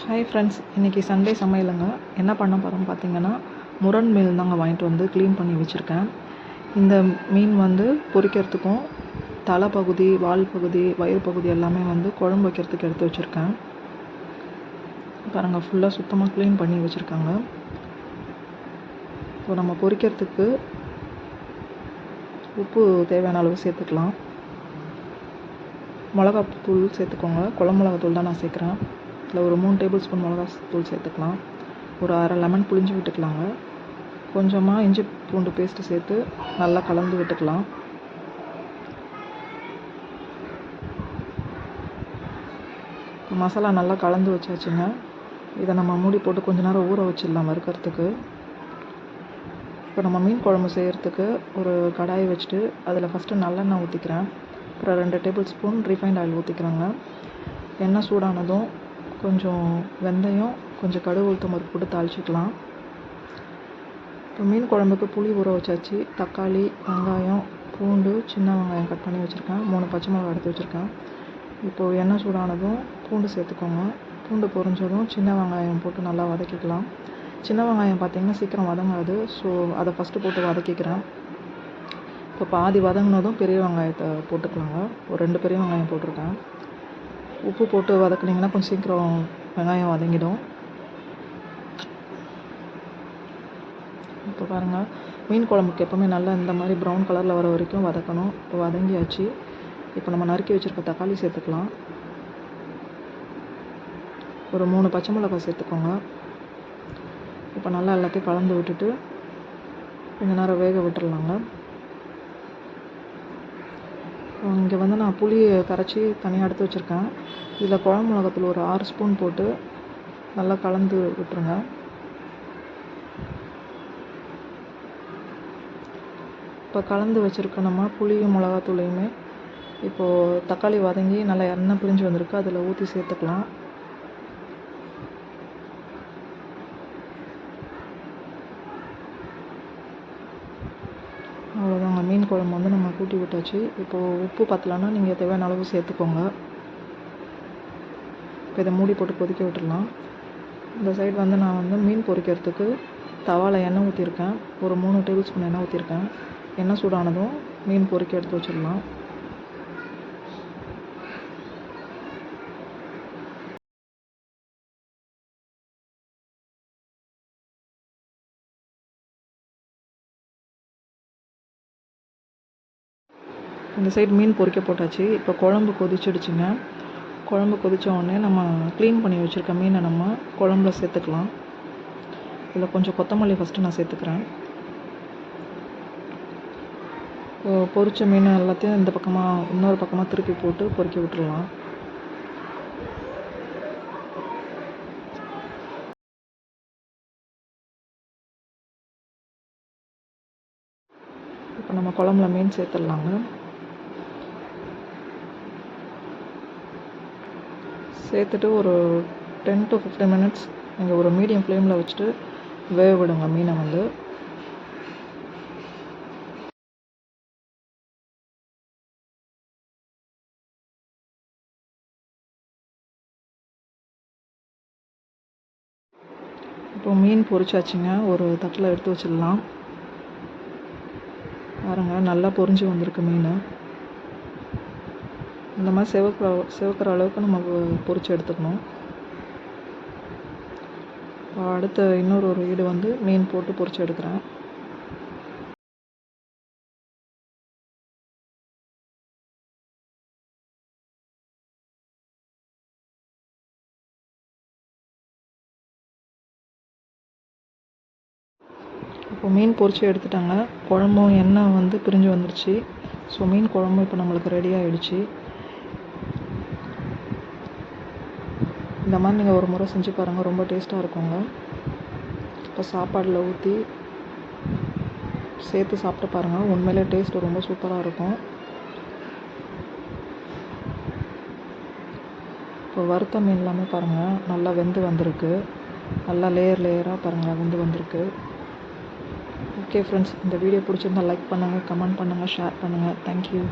Hi friends, இன்றைக்கி Sunday சமையலுங்க. என்ன பண்ண போகிறோம்னு பார்த்தீங்கன்னா, முரண் மீன் தாங்க வாங்கிட்டு வந்து க்ளீன் பண்ணி வச்சுருக்கேன். இந்த மீன் வந்து பொரிக்கிறதுக்கும் தலை பகுதி, வால் பகுதி, வயிறு பகுதி எல்லாமே வந்து குழம்பு வைக்கிறதுக்கு எடுத்து வச்சுருக்கேன். பாருங்கள், ஃபுல்லாக சுத்தமாக க்ளீன் பண்ணி வச்சுருக்காங்க. இப்போ நம்ம பொரிக்கிறதுக்கு உப்பு தேவையான அளவு சேர்த்துக்கலாம். மிளகாத்தூள் சேர்த்துக்கோங்க. குழம்பு மிளகாத்தூள் தான் நான் சேர்க்குறேன். இதில் ஒரு 3 டேபிள் ஸ்பூன் மிளகாத்தூள் சேர்த்துக்கலாம். ஒரு அரை லெமன் புளிஞ்சு விட்டுக்கலாங்க. கொஞ்சமாக இஞ்சி பூண்டு பேஸ்ட்டு சேர்த்து நல்லா கலந்து விட்டுக்கலாம். மசாலா நல்லா கலந்து வச்சாச்சுங்க. இதை நம்ம மூடி போட்டு கொஞ்ச நேரம் ஊற வச்சிடலாம் வறுக்கிறதுக்கு. இப்போ நம்ம மீன் குழம்பு செய்கிறதுக்கு ஒரு கடாயை வச்சுட்டு அதில் ஃபஸ்ட்டு நல்லெண்ணெய் ஊற்றிக்கிறேன். அப்புறம் 2 டேபிள் ஸ்பூன் ரீஃபைண்ட் ஆயில் ஊற்றிக்கிறேங்க. எண்ணெய் சூடானதும் கொஞ்சம் வெந்தயம், கொஞ்சம் கடுகு, உளுத்தம் பருப்பு போட்டு தாளிச்சிக்கலாம். இப்போ மீன் குழம்புக்கு புளி ஊற வச்சாச்சு. தக்காளி, வெங்காயம், பூண்டு, சின்ன வெங்காயம் கட் பண்ணி வச்சுருக்கேன். 3 பச்சை மிளகாய் எடுத்து வச்சுருக்கேன். இப்போது எண்ணெய் சூடானதும் பூண்டு சேர்த்துக்கோங்க. பூண்டு பொரிஞ்சதும் சின்ன வெங்காயம் போட்டு நல்லா வதக்கிக்கலாம். சின்ன வெங்காயம் பார்த்திங்கன்னா சீக்கிரம் வதங்காது. ஸோ அதை ஃபஸ்ட்டு போட்டு வதக்கிக்கிறேன். இப்போ பாதி வதங்கினதும் பெரிய வெங்காயத்தை போட்டுக்கலாங்க. ஒரு 2 பெரிய வெங்காயம் போட்டிருக்கேன். உப்பு போட்டு வதக்குனிங்கன்னா கொஞ்சம் சீக்கிரம் வெங்காயம் வதங்கிடும். இப்போ பாருங்கள், மீன் குழம்புக்கு எப்போவுமே நல்லா இந்த மாதிரி ப்ரௌன் கலரில் வர வரைக்கும் வதக்கணும். இப்போ வதங்கியாச்சு. இப்போ நம்ம நறுக்கி வச்சுருக்க தக்காளி சேர்த்துக்கலாம். ஒரு 3 பச்சை மிளகாய் சேர்த்துக்கோங்க. இப்போ நல்லா எல்லாத்தையும் கலந்து விட்டுட்டு கொஞ்ச நேரம் வேக விட்டுடலாங்க. இங்கே வந்து நான் புளியை கரைச்சி தனியாக எடுத்து வச்சுருக்கேன். இதில் குழம்பு மிளகாத்தூள் ஒரு 6 ஸ்பூன் போட்டு நல்லா கலந்து விட்டுருங்க. இப்போ கலந்து வச்சுருக்க நம்ம புளியும் மிளகாத்தூளையுமே இப்போது தக்காளி வதங்கி நல்லா எண்ணெய் பிரிஞ்சு வந்திருக்கு, அதில் ஊற்றி சேர்த்துக்கலாம். அவ்வளோதாங்க, மீன் குழம்பு வந்து நம்ம கூட்டி விட்டாச்சு. இப்போது உப்பு பத்தலைன்னா நீங்கள் தேவையான அளவு சேர்த்துக்கோங்க. இப்போ இதை மூடி போட்டு கொதிக்க விட்டுடலாம். இந்த சைடு வந்து நான் வந்து மீன் பொரிக்கிறதுக்கு தவாவில் எண்ணெய் ஊற்றிருக்கேன். ஒரு 3 டேபிள் ஸ்பூன் எண்ணெய் ஊற்றிருக்கேன். எண்ணெய் சூடானதும் மீன் பொரிக்க எடுத்து வச்சிடலாம். இந்த சைடு மீன் பொரிக்க போட்டாச்சு. இப்போ குழம்பு கொதிச்சிடுச்சுங்க. குழம்பு கொதித்த உடனே நம்ம க்ளீன் பண்ணி வச்சுருக்க மீனை நம்ம குழம்புல சேர்த்துக்கலாம். இதில் கொஞ்சம் கொத்தமல்லி ஃபஸ்ட்டு நான் சேர்த்துக்கிறேன். பொரித்த மீன் எல்லாத்தையும் இந்த பக்கமாக இன்னொரு பக்கமாக திருப்பி போட்டு பொரிக்க விட்டுடலாம். இப்போ நம்ம குழம்புல மீன் சேர்த்துடலாங்க. சேர்த்துட்டு ஒரு 10 to 15 மினிட்ஸ் நீங்கள் ஒரு மீடியம் ஃப்ளேமில் வச்சுட்டு வேக விடுங்க மீனை வந்து. இப்போ மீன் பொரிச்சாச்சுங்க. ஒரு தட்டில் எடுத்து வச்சிடலாம். பாருங்கள், நல்லா பொரிஞ்சு வந்திருக்கு மீன். இந்த மாதிரி செவக்கிற அளவுக்கு நம்ம பொரிச்சு எடுத்துக்கணும். அடுத்த இன்னொரு ஈடு வந்து மீன் போட்டு பொரிச்சு எடுக்கிறேன். இப்போ மீன் பொரிச்சு எடுத்துட்டாங்க. குழம்பும் எண்ணெய் வந்து பிரிஞ்சு வந்துடுச்சு. ஸோ மீன் குழம்பு இப்போ நம்மளுக்கு ரெடி ஆகிடுச்சு. இந்த மாதிரி நீங்கள் ஒரு முறை செஞ்சு பாருங்கள், ரொம்ப டேஸ்ட்டாக இருக்குங்க. இப்போ சாப்பாடில் ஊற்றி சேர்த்து சாப்பிட்டு பாருங்கள், உண்மையிலே டேஸ்ட்டு ரொம்ப சூப்பராக இருக்கும். இப்போ வறுத்த மீன் எல்லாமே பாருங்கள் நல்லா வெந்து வந்திருக்கு. நல்லா லேயராக பாருங்கள் வெந்து வந்திருக்கு. ஓகே ஃப்ரெண்ட்ஸ், இந்த வீடியோ பிடிச்சிருந்தால் லைக் பண்ணுங்கள், கமெண்ட் பண்ணுங்கள், ஷேர் பண்ணுங்கள். தேங்க்யூ.